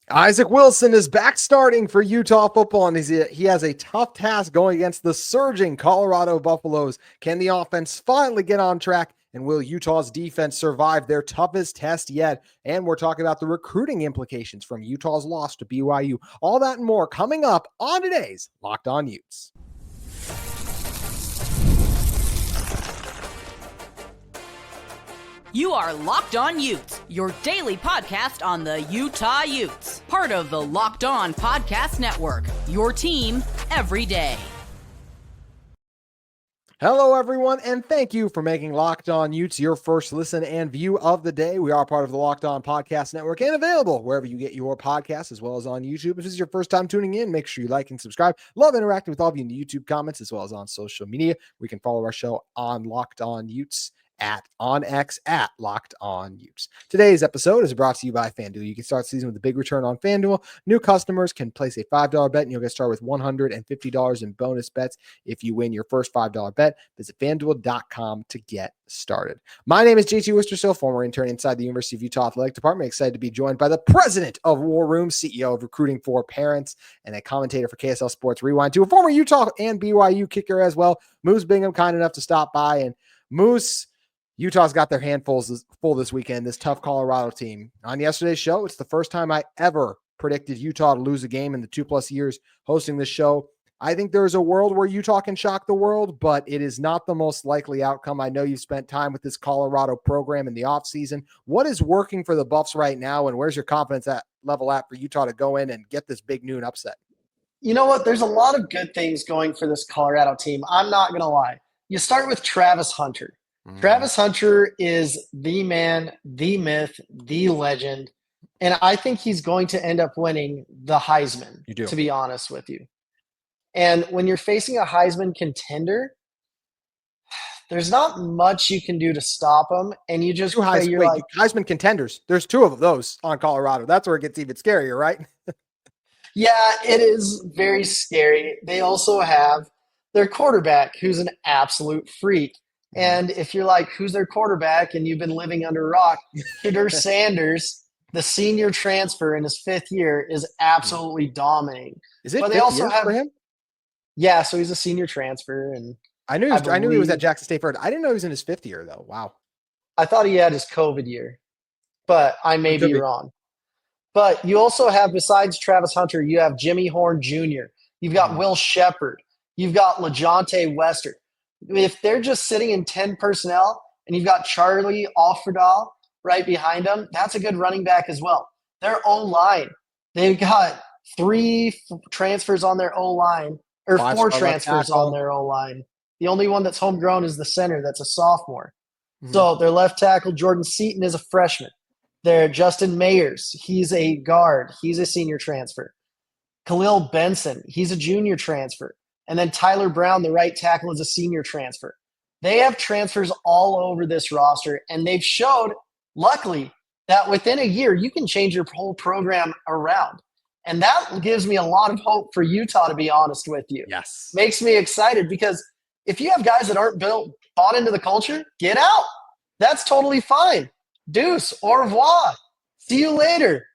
Isaac Wilson is back starting for Utah football, and he has a tough task going against the surging Colorado Buffaloes. Can the offense finally get on track, and will Utah's defense survive their toughest test yet? And we're talking about the recruiting implications from Utah's loss to BYU. All that and more coming up on today's Locked On Utes. You are Locked On Utes, your daily podcast on the Utah Utes. Part of the Locked On Podcast Network, your team every day. Hello, everyone, and thank you for making Locked On Utes your first listen and view of the day. We are part of the Locked On Podcast Network and available wherever you get your podcasts, as well as on YouTube. If this is your first time tuning in, make sure you like and subscribe. Love interacting with all of you in the YouTube comments, as well as on social media. We can follow our show on Locked On Utes on X at Locked On Utes. Today's episode is brought to you by FanDuel. You can start the season with a big return on FanDuel. New customers can place a $5 bet and you'll get started with $150 in bonus bets if you win your first $5 bet. Visit FanDuel.com to get started. My name is JT Wistrcill, former intern inside the University of Utah Athletic Department. Excited to be joined by the president of War Room, CEO of Recruiting for Parents, and a commentator for KSL Sports Rewind, to a former Utah and BYU kicker as well. Moose Bingham, kind enough to stop by. And Moose, Utah's got their handfuls full this weekend, this tough Colorado team. On yesterday's show, it's the first time I ever predicted Utah to lose a game in the 2+ years hosting this show. I think there's a world where Utah can shock the world, but it is not the most likely outcome. I know you've spent time with this Colorado program in the offseason. What is working for the Buffs right now, and where's your confidence level at for Utah to go in and get this big noon upset? You know what? There's a lot of good things going for this Colorado team. I'm not going to lie. You start with Travis Hunter. Travis Hunter is the man, the myth, the legend, and I think he's going to end up winning the Heisman, to be honest with you. And when you're facing a Heisman contender, there's not much you can do to stop him, and you just Heisman contenders. There's two of those on Colorado. That's where it gets even scarier, right? Yeah, it is very scary. They also have their quarterback, who's an absolute freak. And if you're like, who's their quarterback, and you've been living under a rock, Deion Sanders, the senior transfer in his 5th year, is absolutely dominating. Is it? But they also have for him. Yeah, so he's a senior transfer, and I knew he was at Jackson State first. I didn't know he was in his 5th year though. Wow. I thought he had his COVID year, but I may be wrong. But you also have, besides Travis Hunter, you have Jimmy Horn Jr. You've got Will Shepard. You've got LaJohntay Wester. If they're just sitting in 10 personnel and you've got Charlie Offerdahl right behind them, that's a good running back as well. Their O-line, they've got 3 transfers on their O-line, or 4 transfers on their O-line. The only one that's homegrown is the center. That's a sophomore. So their left tackle, Jordan Seaton, is a freshman. Their Justin Mayers, he's a guard. He's a senior transfer. Khalil Benson, he's a junior transfer. And then Tyler Brown, the right tackle, is a senior transfer. They have transfers all over this roster, and they've showed, luckily, that within a year, you can change your whole program around. And that gives me a lot of hope for Utah, to be honest with you. Yes. Makes me excited, because if you have guys that aren't bought into the culture, get out. That's totally fine. Deuce, au revoir. See you later.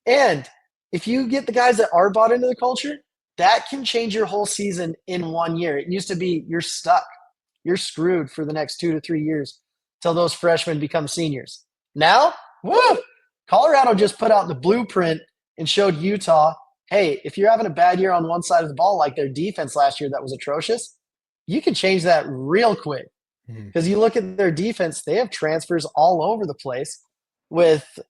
And if you get the guys that are bought into the culture, that can change your whole season in 1 year. It used to be you're stuck. You're screwed for the next 2 to 3 years till those freshmen become seniors. Now, Colorado just put out the blueprint and showed Utah, hey, if you're having a bad year on one side of the ball, like their defense last year that was atrocious, you can change that real quick. Because you look at their defense, they have transfers all over the place with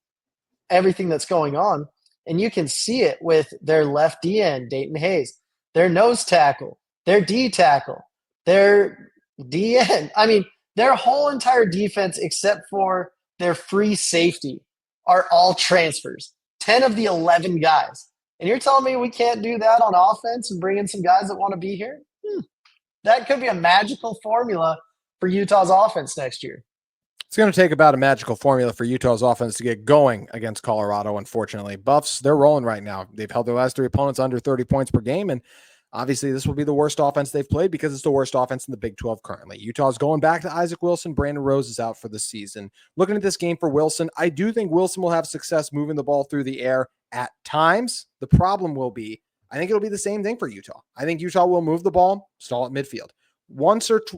everything that's going on. And you can see it with their left DN, Dayton Hayes, their nose tackle, their D tackle, their DN. I mean, their whole entire defense, except for their free safety, are all transfers. 10 of the 11 guys. And you're telling me we can't do that on offense and bring in some guys that want to be here? That could be a magical formula for Utah's offense next year. It's going to take about a magical formula for Utah's offense to get going against Colorado, unfortunately. Buffs, they're rolling right now. They've held their last 3 opponents under 30 points per game, and obviously this will be the worst offense they've played because it's the worst offense in the Big 12 currently. Utah's going back to Isaac Wilson. Brandon Rose is out for the season. Looking at this game for Wilson, I do think Wilson will have success moving the ball through the air at times. The problem will be, I think it'll be the same thing for Utah. I think Utah will move the ball, stall at midfield.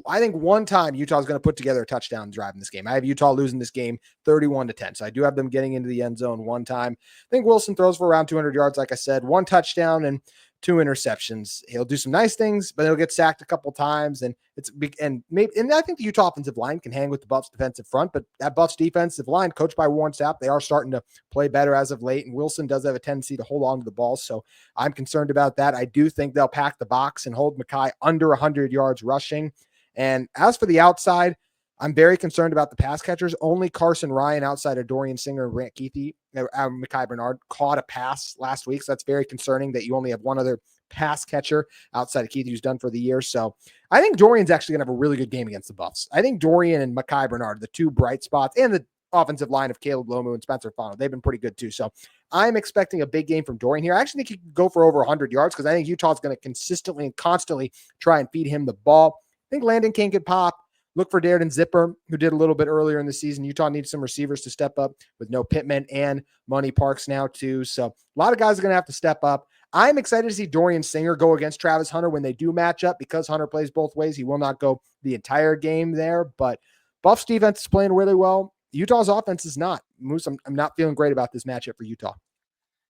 I think one time Utah's going to put together a touchdown drive in this game. I have Utah losing this game 31-10. So I do have them getting into the end zone one time. I think Wilson throws for around 200 yards, like I said, 1 touchdown and 2 interceptions. He'll do some nice things, but he'll get sacked a couple times. And I think the Utah offensive line can hang with the Buffs defensive front, but that Buffs defensive line, coached by Warren Sapp, they are starting to play better as of late. And Wilson does have a tendency to hold on to the ball. So I'm concerned about that. I do think they'll pack the box and hold Mekhi under 100 yards rushing. And as for the outside, I'm very concerned about the pass catchers. Only Carson Ryan outside of Dorian Singer and Grant Keithy, Mekhi Bernard caught a pass last week. So that's very concerning that you only have one other pass catcher outside of Keithy who's done for the year. So I think Dorian's actually going to have a really good game against the Buffs. I think Dorian and Mekhi Bernard, the two bright spots, and the offensive line of Caleb Lomu and Spencer Fano, they've been pretty good too. So I'm expecting a big game from Dorian here. I actually think he could go for over 100 yards because I think Utah's going to consistently and constantly try and feed him the ball. I think Landon King could pop. Look for Darren Zipper, who did a little bit earlier in the season. Utah needs some receivers to step up with no Pittman and Money Parks now too. So a lot of guys are going to have to step up. I'm excited to see Dorian Singer go against Travis Hunter when they do match up because Hunter plays both ways. He will not go the entire game there, but Buffs defense is playing really well. Utah's offense is not. Moose, I'm not feeling great about this matchup for Utah.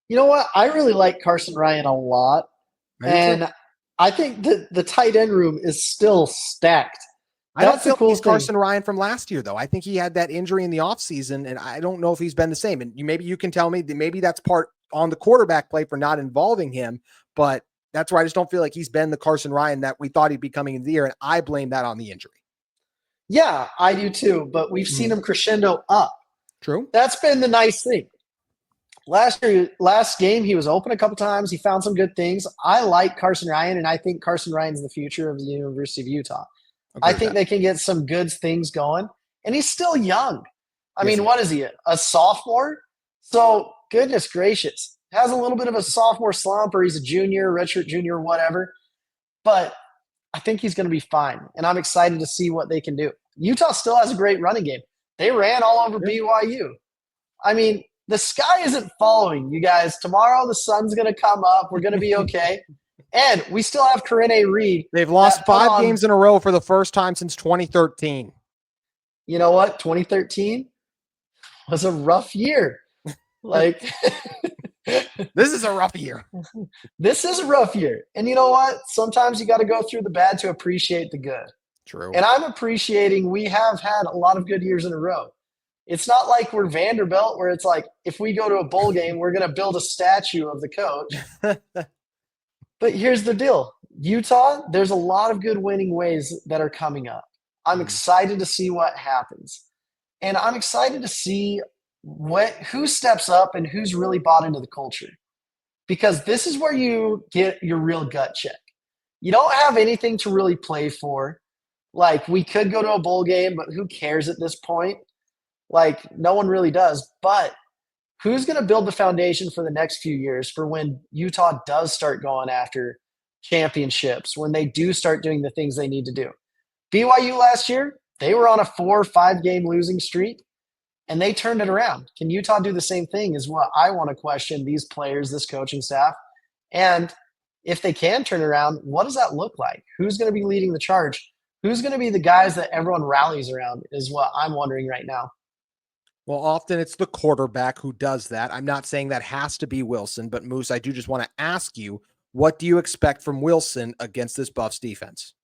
You know what? I really like Carson Ryan a lot. And I think the tight end room is still stacked. I don't feel he's Carson Ryan from last year, though. I think he had that injury in the offseason, and I don't know if he's been the same. And maybe you can tell me that maybe that's part on the quarterback play for not involving him, but that's where I just don't feel like he's been the Carson Ryan that we thought he'd be coming in the year, and I blame that on the injury. Yeah, I do too, but we've seen him crescendo up. True. That's been the nice thing. Last game, he was open a couple times. He found some good things. I like Carson Ryan, and I think Carson Ryan's the future of the University of Utah. I think they can get some good things going. And he's still young. I mean, what is he, a sophomore? So, goodness gracious. Has a little bit of a sophomore slump, or he's a junior, redshirt junior, whatever. But I think he's going to be fine. And I'm excited to see what they can do. Utah still has a great running game. They ran all over BYU. I mean, the sky isn't falling, you guys. Tomorrow the sun's going to come up. We're going to be okay. And we still have Corinne Reed. They've lost 5 games in a row for the first time since 2013. You know what? 2013 was a rough year. Like, this is a rough year. This is a rough year. And you know what? Sometimes you got to go through the bad to appreciate the good. True. And I'm appreciating we have had a lot of good years in a row. It's not like we're Vanderbilt where it's like, if we go to a bowl game, we're going to build a statue of the coach. But here's the deal. Utah, there's a lot of good winning ways that are coming up. I'm excited to see what happens. And I'm excited to see who steps up and who's really bought into the culture. Because this is where you get your real gut check. You don't have anything to really play for. Like, we could go to a bowl game, but who cares at this point? Like, no one really does. But who's going to build the foundation for the next few years for when Utah does start going after championships, when they do start doing the things they need to do? BYU last year, they were on a 4 or 5 game losing streak, and they turned it around. Can Utah do the same thing is what I want to question these players, this coaching staff. And if they can turn around, what does that look like? Who's going to be leading the charge? Who's going to be the guys that everyone rallies around is what I'm wondering right now. Well, often it's the quarterback who does that. I'm not saying that has to be Wilson, but Moose, I do just want to ask you, what do you expect from Wilson against this Buffs defense?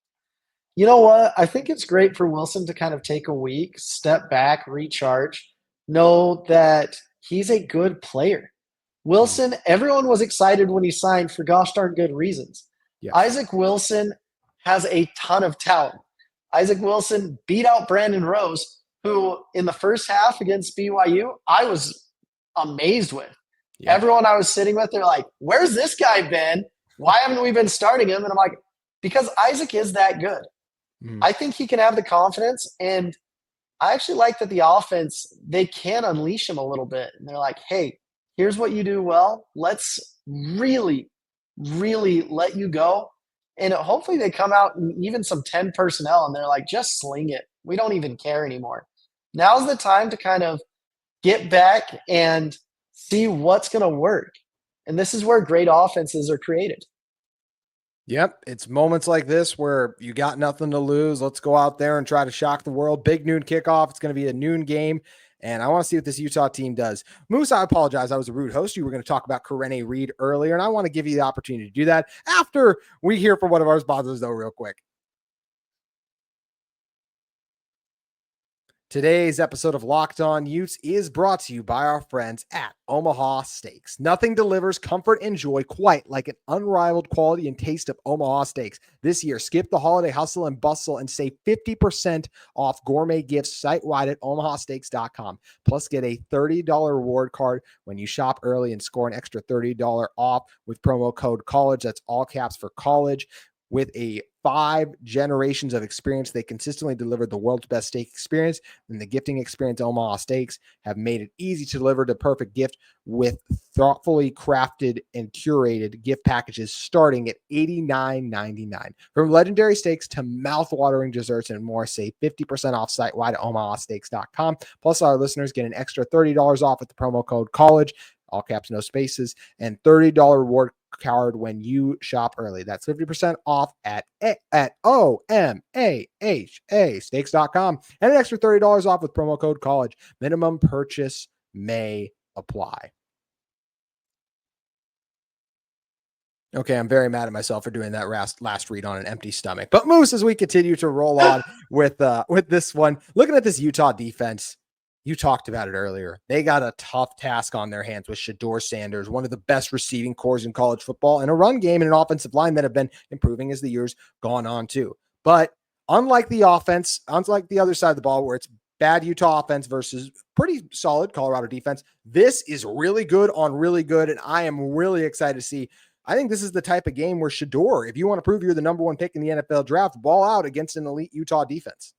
You know what? I think it's great for Wilson to kind of take a week, step back, recharge, know that he's a good player. Wilson, everyone was excited when he signed for gosh darn good reasons. Yes. Isaac Wilson has a ton of talent. Isaac Wilson beat out Brandon Rose, who in the first half against BYU, I was amazed with. Yeah. Everyone I was sitting with, they're like, where's this guy been? Why haven't we been starting him? And I'm like, because Isaac is that good. I think he can have the confidence, and I actually like that the offense, they can unleash him a little bit. And they're like, hey, here's what you do well. Let's really, really let you go. And hopefully they come out and even some 10 personnel, and they're like, just sling it. We don't even care anymore. Now's the time to kind of get back and see what's going to work. And this is where great offenses are created. Yep. It's moments like this where you got nothing to lose. Let's go out there and try to shock the world. Big noon kickoff. It's going to be a noon game. And I want to see what this Utah team does. Moose, I apologize. I was a rude host. You were going to talk about Karene Reed earlier, and I want to give you the opportunity to do that after we hear from one of our sponsors, though, real quick. Today's episode of Locked On Utes is brought to you by our friends at Omaha Steaks. Nothing delivers comfort and joy quite like an unrivaled quality and taste of Omaha Steaks. This year, skip the holiday hustle and bustle and save 50% off gourmet gifts site-wide at omahasteaks.com. Plus, get a $30 reward card when you shop early and score an extra $30 off with promo code COLLEGE. That's all caps for college. With a 5 generations of experience, they consistently delivered the world's best steak experience, and the gifting experience Omaha Steaks have made it easy to deliver the perfect gift with thoughtfully crafted and curated gift packages starting at $89.99. From legendary steaks to mouth-watering desserts and more, save 50% off site-wide at omahasteaks.com. Plus, our listeners get an extra $30 off with the promo code COLLEGE, all caps, no spaces, and $30 reward card when you shop early. That's 50% off at OMAHA steaks.com and an extra $30 off with promo code COLLEGE. Minimum purchase may apply. Okay, I'm very mad at myself for doing that last read on an empty stomach. But Moose, as we continue to roll on with this one, looking at this Utah defense, you talked about it earlier. They got a tough task on their hands with Deion Sanders, one of the best receiving corps in college football, and a run game and an offensive line that have been improving as the years gone on too. But unlike the offense, unlike the other side of the ball where it's bad Utah offense versus pretty solid Colorado defense, this is really good on really good, and I am really excited to see. I think this is the type of game where Shedeur, if you want to prove you're the number one pick in the NFL draft, ball out against an elite Utah defense.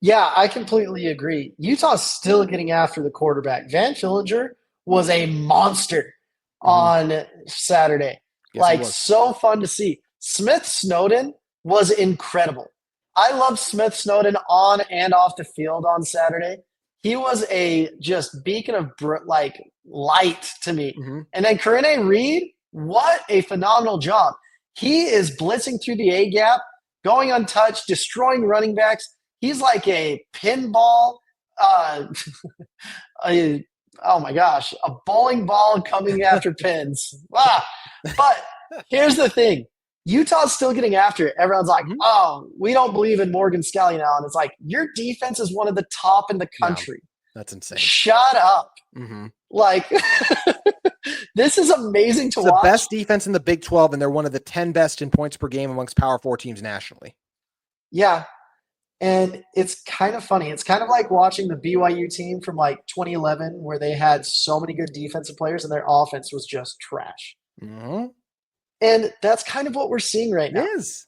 Yeah, I completely agree. Utah's still getting after the quarterback. Van Fillinger was a monster on Saturday. Yes, so fun to see. Smith Snowden was incredible. I loved Smith Snowden on and off the field on Saturday. He was a just beacon of light to me. And then Karene Reed, what a phenomenal job. He is blitzing through the A-gap, going untouched, destroying running backs. He's like a pinball, oh my gosh, a bowling ball coming after pins. Wow. But here's the thing. Utah's still getting after it. Everyone's like, oh, we don't believe in Morgan Scalley now. And it's like, your defense is one of the top in the country. Yeah, that's insane. Shut up. Like, this is amazing to watch. The best defense in the Big 12, and they're one of the 10 best in points per game amongst Power 4 teams nationally. Yeah. And it's kind of funny. It's kind of like watching the BYU team from 2011 where they had so many good defensive players and their offense was just trash. And that's kind of what we're seeing right now. It is.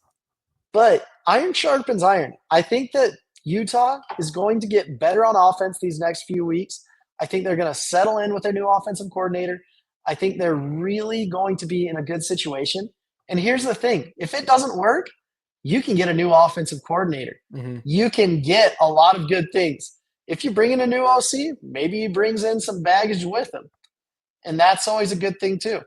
But iron sharpens iron. I think that Utah is going to get better on offense these next few weeks. I think they're going to settle in with their new offensive coordinator. I think they're really going to be in a good situation. And here's the thing. If it doesn't work, you can get a new offensive coordinator. You can get a lot of good things. If you bring in a new OC, maybe he brings in some baggage with him. And that's always a good thing too.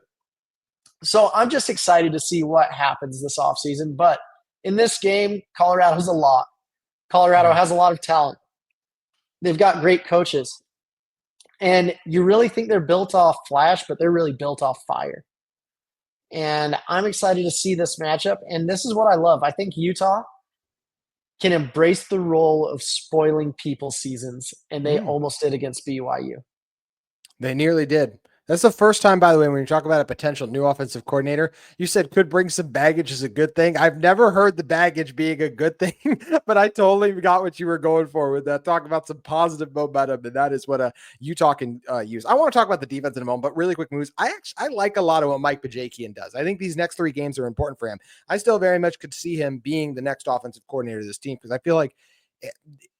So I'm just excited to see what happens this offseason. But in this game, Colorado has a lot. Colorado has a lot of talent. They've got great coaches. And you really think they're built off flash, but they're really built off fire. And I'm excited to see this matchup. And this is what I love. I think Utah can embrace the role of spoiling people's seasons. And they almost did against BYU. They nearly did. That's the first time, by the way, when you talk about a potential new offensive coordinator, you said could bring some baggage is a good thing. I've never heard the baggage being a good thing, but I totally got what you were going for with that. Talk about some positive momentum, and that is what Utah can use. I want to talk about the defense in a moment, but really quick moves. I like a lot of what Mike Bajakian does. I think these next 3 games are important for him. I still very much could see him being the next offensive coordinator of this team because I feel like,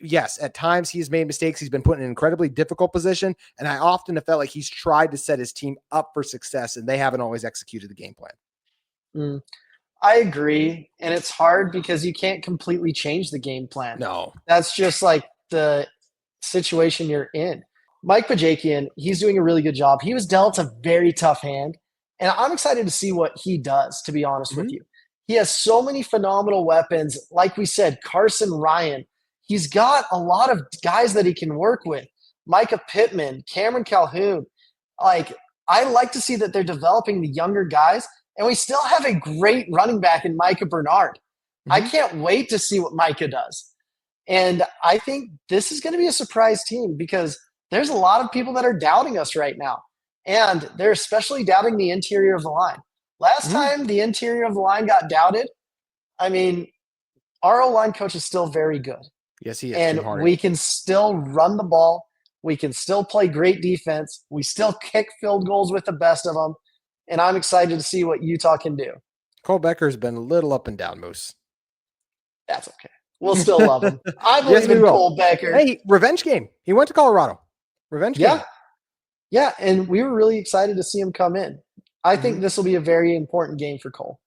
yes, at times he's made mistakes. He's been put in an incredibly difficult position. And I often have felt like he's tried to set his team up for success and they haven't always executed the game plan. I agree. And it's hard because you can't completely change the game plan. No. That's just like the situation you're in. Mike Bajakian, he's doing a really good job. He was dealt a very tough hand And I'm excited to see what he does, to be honest with Mhm. you. He has so many phenomenal weapons. Like we said, Carson Ryan. He's got a lot of guys that he can work with. Micah Pittman, Cameron Calhoun. Like, I like to see that they're developing the younger guys, and we still have a great running back in Micah Bernard. I Mhm. can't wait to see what Micah does. And I think this is going to be a surprise team because there's a lot of people that are doubting us right now. And they're especially doubting the interior of the line. Last Mhm. time the interior of the line got doubted, I mean, our O line coach is still very good. Yes, he is. Jim And Hardy. we can still run the ball. We can still play great defense. We still kick field goals with the best of them. And I'm excited to see what Utah can do. Cole Becker's been a little up and down, Moose. That's okay. We'll still love him. I Yes, believe we in will. Cole Becker. Hey, revenge game. He went to Colorado. Revenge game. Yeah. Yeah. And we were really excited to see him come in. I think Mhm. this will be a very important game for Cole.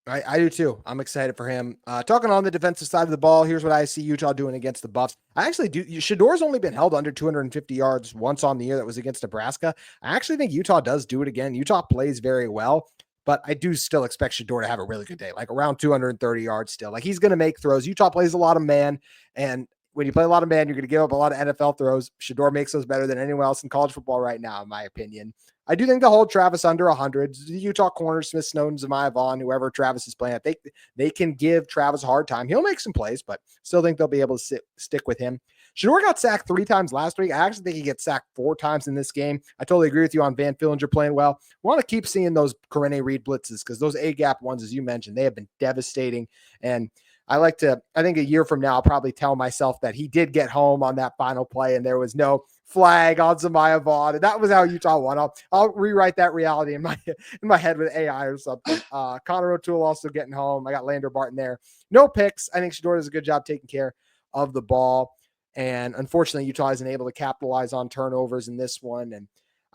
I do too. I'm excited for him. Talking on the defensive side of the ball, here's what I see Utah doing against the Buffs. I actually do. Shedeur's only been held under 250 yards once on the year. That was against Nebraska. I actually think Utah does do it again. Utah plays very well, but I do still expect Shedeur to have a really good day, like around 230 yards still. Like he's going to make throws. Utah plays a lot of man, and when you play a lot of man, you're going to give up a lot of NFL throws. Shedeur makes those better than anyone else in college football right now, in my opinion. I do think they'll hold Travis under 100. The Utah corners, Smith, Snowden, Zemiah Vaughn, whoever Travis is playing, I think they can give Travis a hard time. He'll make some plays, but still think they'll be able to stick with him. Shedeur got sacked 3 times last week. I actually think he gets sacked 4 times in this game. I totally agree with you on Van Fillinger playing well. We want to keep seeing those Corene Reed blitzes because those A-gap ones, as you mentioned, they have been devastating. And I think a year from now, I'll probably tell myself that he did get home on that final play and there was no flag on Zemiah Vaughn. And that was how Utah won. I'll rewrite that reality in my head with AI or something. Connor O'Toole also getting home. I got Lander Barton there. No picks. I think Shedeur does a good job taking care of the ball. And unfortunately, Utah isn't able to capitalize on turnovers in this one. And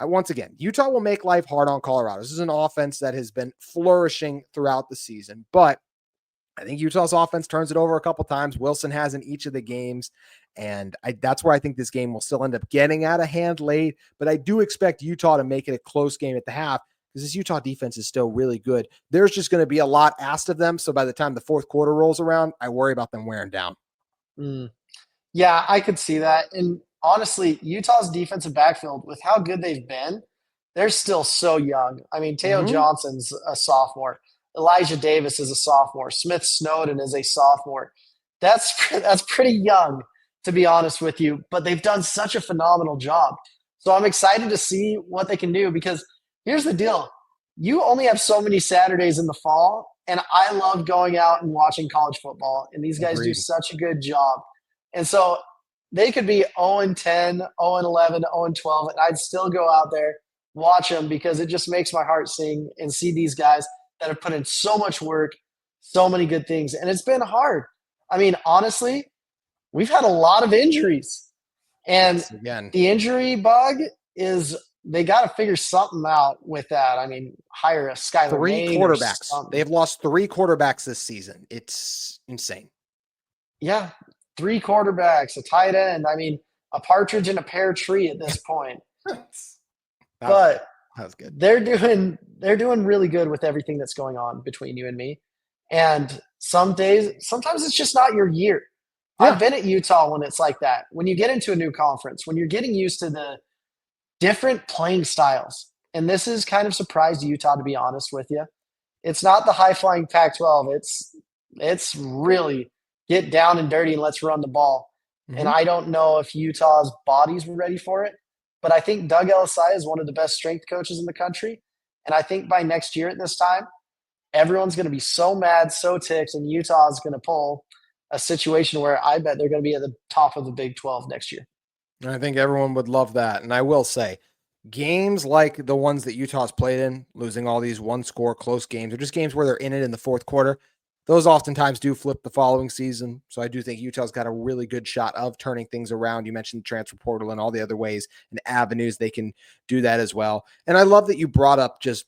once again, Utah will make life hard on Colorado. This is an offense that has been flourishing throughout the season, but I think Utah's offense turns it over a couple times. Wilson has in each of the games. And that's where I think this game will still end up getting out of hand late. But I do expect Utah to make it a close game at the half because this Utah defense is still really good. There's just going to be a lot asked of them. So by the time the fourth quarter rolls around, I worry about them wearing down. Yeah, I could see that. And honestly, Utah's defensive backfield, with how good they've been, they're still so young. I mean, Teo Mm-hmm. Johnson's a sophomore. Elijah Davis is a sophomore. Smith Snowden is a sophomore. That's pretty young, to be honest with you. But they've done such a phenomenal job. So I'm excited to see what they can do because here's the deal. You only have so many Saturdays in the fall, and I love going out and watching college football. And these guys do Agreed. such a good job. And so they could be 0-10, 0-11, 0-12, and I'd still go out there, watch them because it just makes my heart sing and see these guys that have put in so much work, so many good things. And it's been hard. I mean, honestly, we've had a lot of injuries. And Yes, again, the injury bug is they got to figure something out with that. I mean, hire a Skylar 3 Maine or quarterbacks. something. They've lost 3 quarterbacks this season. It's insane. Yeah, 3 quarterbacks, a tight end. I mean, a partridge in a pear tree at this point. But That was good. they're doing really good with everything that's going on between you and me. And sometimes it's just not your year. Yeah. I've been at Utah when it's like that. When you get into a new conference, when you're getting used to the different playing styles, and this is kind of surprised Utah, to be honest with you. It's not the high flying Pac-12. It's really get down and dirty and let's run the ball. Mm-hmm. And I don't know if Utah's bodies were ready for it, but I think Doug Ellisai is one of the best strength coaches in the country. And I think by next year at this time, everyone's going to be so mad, so ticked, and Utah is going to pull a situation where I bet they're going to be at the top of the Big 12 next year. I think everyone would love that. And I will say, games like the ones that Utah's played in, losing all these one-score close games, or just games where they're in it in the fourth quarter, those oftentimes do flip the following season. So I do think Utah's got a really good shot of turning things around. You mentioned the transfer portal and all the other ways and avenues they can do that as well. And I love that you brought up just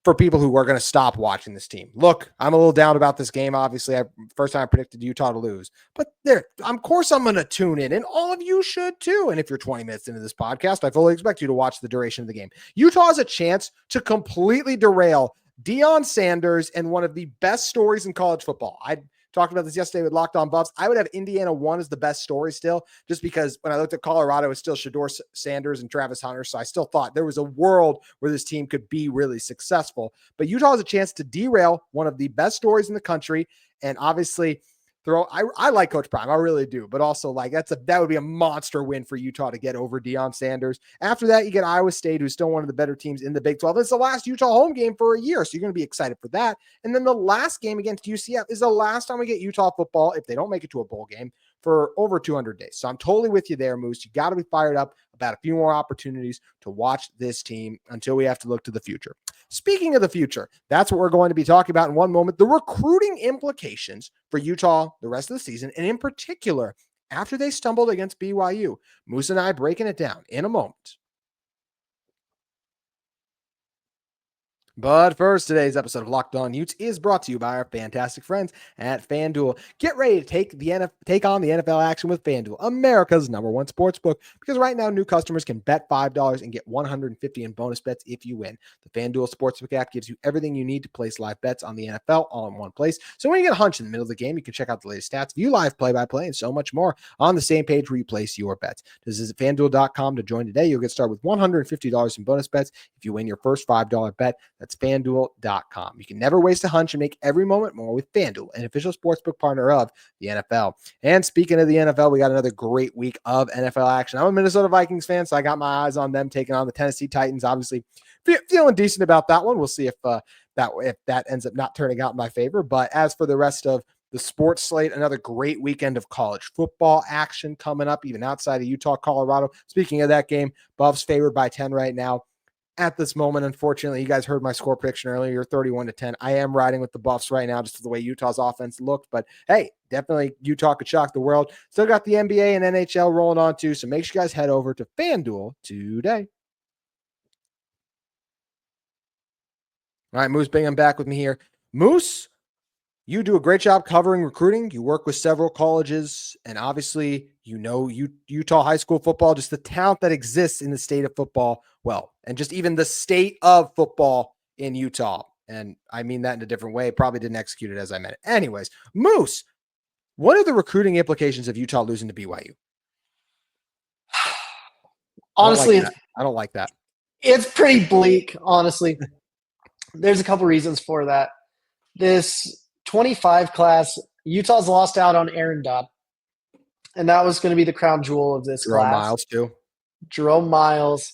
for people who are going to stop watching this team. Look, I'm a little down about this game. Obviously, first time I predicted Utah to lose, but of course I'm going to tune in, and all of you should too. And if you're 20 minutes into this podcast, I fully expect you to watch the duration of the game. Utah has a chance to completely derail Deion Sanders and one of the best stories in college football. I talked about this yesterday with Locked On Buffs. I would have Indiana 1 as the best story still, just because when I looked at Colorado, it's still Shedeur Sanders and Travis Hunter. So I still thought there was a world where this team could be really successful. But Utah has a chance to derail one of the best stories in the country. And obviously, I like Coach Prime. I really do. But also, like, that would be a monster win for Utah to get over Deion Sanders. After that, you get Iowa State, who's still one of the better teams in the Big 12. It's the last Utah home game for a year, so you're going to be excited for that. And then the last game against UCF is the last time we get Utah football, if they don't make it to a bowl game, for over 200 days. So I'm totally with you there, Moose. You got to be fired up about a few more opportunities to watch this team until we have to look to the future. Speaking of the future, that's what we're going to be talking about in one moment. The recruiting implications for Utah the rest of the season, and in particular, after they stumbled against BYU. Moose and I breaking it down in a moment. But first, today's episode of Locked On Utes is brought to you by our fantastic friends at FanDuel. Get ready to take on the NFL action with FanDuel, America's #1 sportsbook, because right now new customers can bet $5 and get $150 in bonus bets if you win. The FanDuel Sportsbook app gives you everything you need to place live bets on the NFL all in one place. So when you get a hunch in the middle of the game, you can check out the latest stats, view live play-by-play, and so much more on the same page where you place your bets. Just visit FanDuel.com to join today. You'll get started with $150 in bonus bets if you win your first $5 bet. That's FanDuel.com. You can never waste a hunch and make every moment more with FanDuel, an official sportsbook partner of the NFL. And speaking of the NFL, we got another great week of NFL action. I'm a Minnesota Vikings fan, so I got my eyes on them taking on the Tennessee Titans. Obviously, feeling decent about that one. We'll see if that ends up not turning out in my favor. But as for the rest of the sports slate, another great weekend of college football action coming up, even outside of Utah, Colorado. Speaking of that game, Buffs favored by 10 right now. At this moment, unfortunately, you guys heard my score prediction earlier, 31-10. I am riding with the Buffs right now, just the way Utah's offense looked. But hey, definitely Utah could shock the world. Still got the NBA and NHL rolling on too. So make sure you guys head over to FanDuel today. All right, Moose Bingham back with me here. Moose, you do a great job covering recruiting. You work with several colleges, and obviously, you know Utah high school football, just the talent that exists in the state of football, well, and just even the state of football in Utah. And I mean that in a different way. Probably didn't execute it as I meant it. Anyways, Moose, what are the recruiting implications of Utah losing to BYU? Honestly, I don't like that. It's pretty bleak, honestly. There's a couple reasons for that. This 25 class, Utah's lost out on Aaron Dodd. And that was going to be the crown jewel of this Jerome class. Miles, too. Jerome Miles.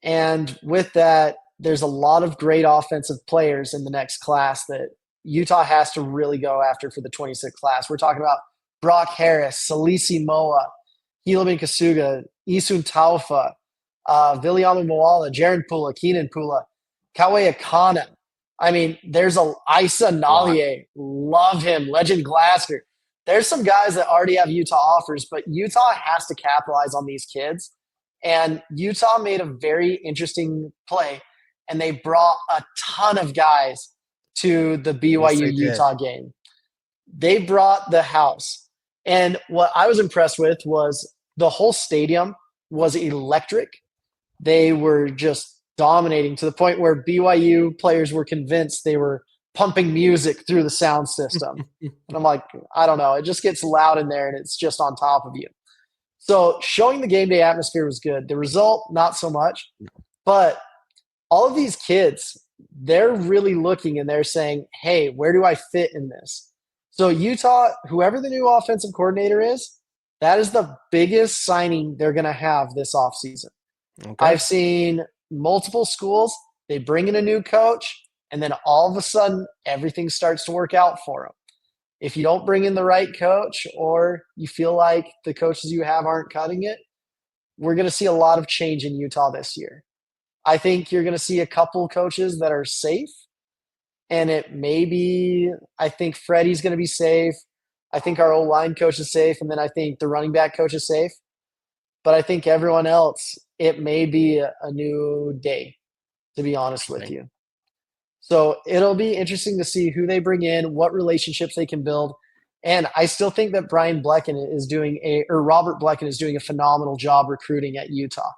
And with that, there's a lot of great offensive players in the next class that Utah has to really go after for the 26th class. We're talking about Brock Harris, Salisi Moa, Helaman Kasuga, Isun Taufa, Viliamu Moala, Jaron Pula, Keenan Pula, Kawe Akana. I mean, there's Isa Nalier. Love him. Legend Glasser. There's some guys that already have Utah offers, but Utah has to capitalize on these kids. And Utah made a very interesting play, and they brought a ton of guys to the BYU-Utah game. They brought the house. And what I was impressed with was the whole stadium was electric. They were just dominating to the point where BYU players were convinced they were pumping music through the sound system. And I'm like, I don't know. It just gets loud in there, and it's just on top of you. So showing the game day atmosphere was good. The result, not so much. But all of these kids, they're really looking and they're saying, hey, where do I fit in this? So Utah, whoever the new offensive coordinator is, that is the biggest signing they're going to have this offseason. Okay. I've seen multiple schools, they bring in a new coach, and then all of a sudden, everything starts to work out for them. If you don't bring in the right coach, or you feel like the coaches you have aren't cutting it, we're going to see a lot of change in Utah this year. I think you're going to see a couple coaches that are safe, and I think Freddie's going to be safe. I think our O-line coach is safe, and then I think the running back coach is safe. But I think everyone else, it may be a new day, to be honest with you. So it'll be interesting to see who they bring in, what relationships they can build. And I still think that Robert Blecken is doing a phenomenal job recruiting at Utah.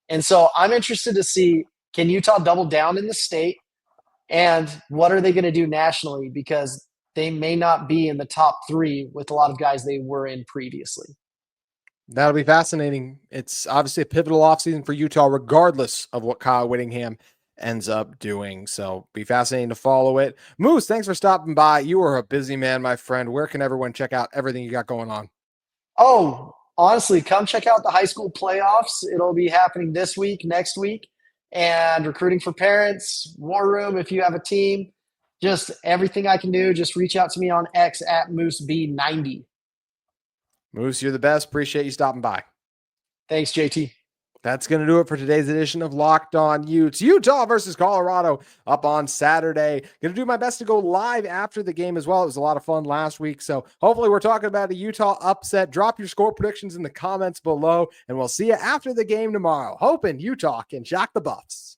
And so I'm interested to see, can Utah double down in the state? And what are they going to do nationally? Because they may not be in the top 3 with a lot of guys they were in previously. That'll be fascinating. It's obviously a pivotal offseason for Utah, regardless of what Kyle Whittingham ends up doing. So be fascinating to follow it. Moose, thanks for stopping by. You are a busy man, my friend. Where can everyone check out everything you got going on? Oh, honestly, come check out the high school playoffs. It'll be happening this week, next week, and recruiting for parents, war room if you have a team, just everything I can do. Just reach out to me on X at MooseB90. Moose, you're the best. Appreciate you stopping by. Thanks, JT. That's going to do it for today's edition of Locked On Utes. Utah versus Colorado up on Saturday. Going to do my best to go live after the game as well. It was a lot of fun last week. So hopefully we're talking about a Utah upset. Drop your score predictions in the comments below, and we'll see you after the game tomorrow. Hoping Utah can shock the Buffs.